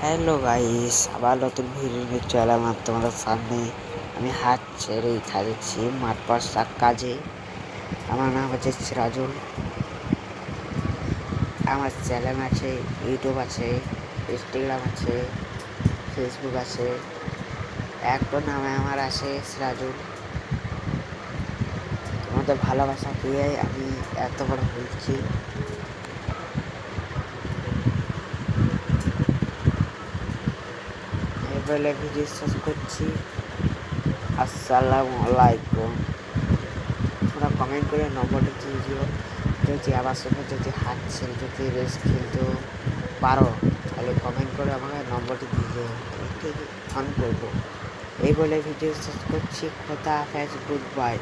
Hello guys, আবার নতুন video নিয়ে চলে আমার তোমাদের সামনে। আমি হাত ছেড়ে থাকছি মাঠ পাশ কাজে। আমার নাম হচ্ছে সিরাজুল। আমার চ্যানেল আছে, ইউটিউব আছে, ইনস্টাগ্রাম আছে, ফেসবুক আছে। একটা নামে আমার আছে সিরাজুল। তোমাদের ভালোবাসা পেয়ে আমি এত বড় হয়েছি। এবারে ভিডিও শেষ করছি। আসসালামু আলাইকুম। তোমরা কমেন্ট করে নম্বরটা দিয়ে দিও। যদি আমার সঙ্গে যদি হাত ছেড়ে যদি রেস খেলতে পারো তাহলে কমেন্ট করে আমাকে নম্বরটি দিয়ে দিও, আমি ঠিক ফোন করবো। এই বলে ভিডিও শেষ করছি। খোদা হাফেজ, গুড বাই।